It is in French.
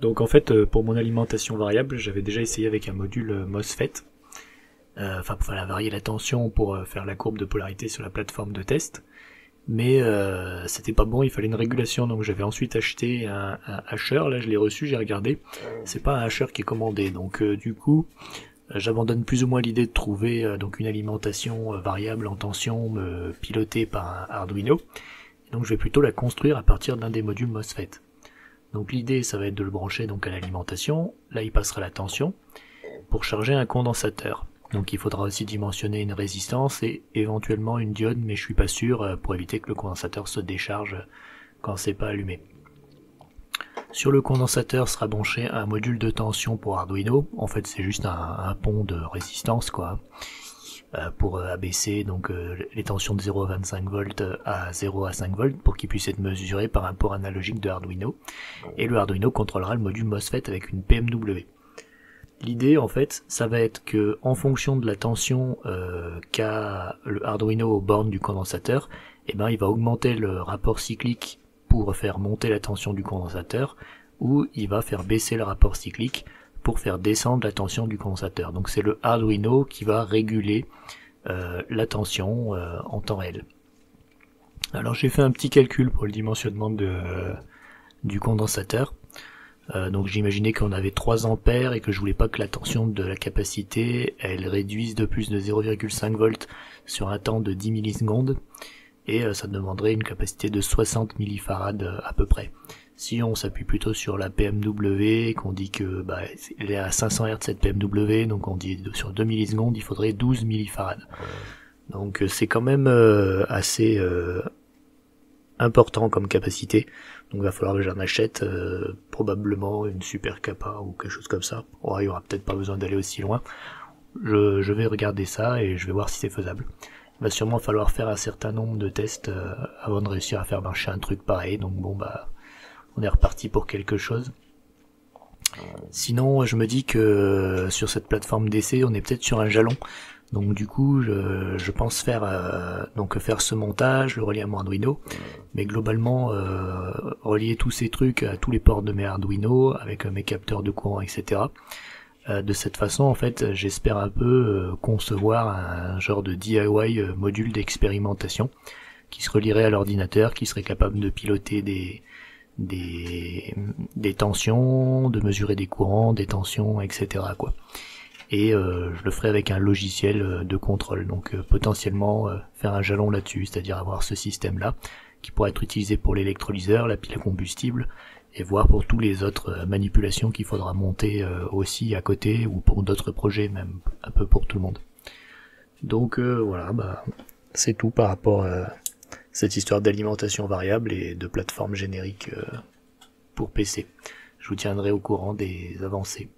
Donc en fait, pour mon alimentation variable, j'avais déjà essayé avec un module MOSFET, enfin pour varier la tension pour faire la courbe de polarité sur la plateforme de test. Mais c'était pas bon, il fallait une régulation, donc j'avais ensuite acheté un hasher, là je l'ai reçu, j'ai regardé, c'est pas un hasher qui est commandé, donc du coup j'abandonne plus ou moins l'idée de trouver donc une alimentation variable en tension pilotée par un Arduino, donc je vais plutôt la construire à partir d'un des modules MOSFET. Donc l'idée ça va être de le brancher donc à l'alimentation, là il passera la tension, pour charger un condensateur. Donc il faudra aussi dimensionner une résistance et éventuellement une diode, mais je suis pas sûr, pour éviter que le condensateur se décharge quand c'est pas allumé. Sur le condensateur sera branché un module de tension pour Arduino, en fait c'est juste un pont de résistance quoi, pour abaisser donc les tensions de 0 à 25 volts à 0 à 5 volts pour qu'il puisse être mesuré par un port analogique de Arduino, et le Arduino contrôlera le module MOSFET avec une PMW. L'idée en fait, ça va être que en fonction de la tension qu'a le Arduino aux bornes du condensateur, il va augmenter le rapport cyclique pour faire monter la tension du condensateur, ou il va faire baisser le rapport cyclique pour faire descendre la tension du condensateur. Donc c'est le Arduino qui va réguler la tension en temps réel. Alors j'ai fait un petit calcul pour le dimensionnement du condensateur. Donc j'imaginais qu'on avait 3 ampères et que je voulais pas que la tension de la capacité elle réduise de plus de 0,5 volts sur un temps de 10 millisecondes, et ça demanderait une capacité de 60 millifarad à peu près. Si on s'appuie plutôt sur la PMW, qu'on dit que elle est à 500 Hz cette PMW, donc on dit sur 2 millisecondes il faudrait 12 millifarad. Donc c'est quand même assez important comme capacité, donc il va falloir que j'en achète probablement une super capa ou quelque chose comme ça. Il y aura peut-être pas besoin d'aller aussi loin, je vais regarder ça et je vais voir si c'est faisable. Il va sûrement falloir faire un certain nombre de tests avant de réussir à faire marcher un truc pareil, donc bon on est reparti pour quelque chose. Sinon je me dis que sur cette plateforme d'essai on est peut-être sur un jalon. Donc du coup, je pense faire ce montage, le relier à mon Arduino, mais globalement relier tous ces trucs à tous les ports de mes Arduino avec mes capteurs de courant, etc. De cette façon, en fait, j'espère un peu concevoir un genre de DIY module d'expérimentation qui se relierait à l'ordinateur, qui serait capable de piloter des tensions, de mesurer des courants, des tensions, etc. quoi. Et je le ferai avec un logiciel de contrôle, donc potentiellement faire un jalon là-dessus, c'est-à-dire avoir ce système-là, qui pourrait être utilisé pour l'électrolyseur, la pile à combustible, et voir pour tous les autres manipulations qu'il faudra monter aussi à côté, ou pour d'autres projets, même un peu pour tout le monde. Donc voilà, c'est tout par rapport à cette histoire d'alimentation variable et de plateforme générique pour PC. Je vous tiendrai au courant des avancées.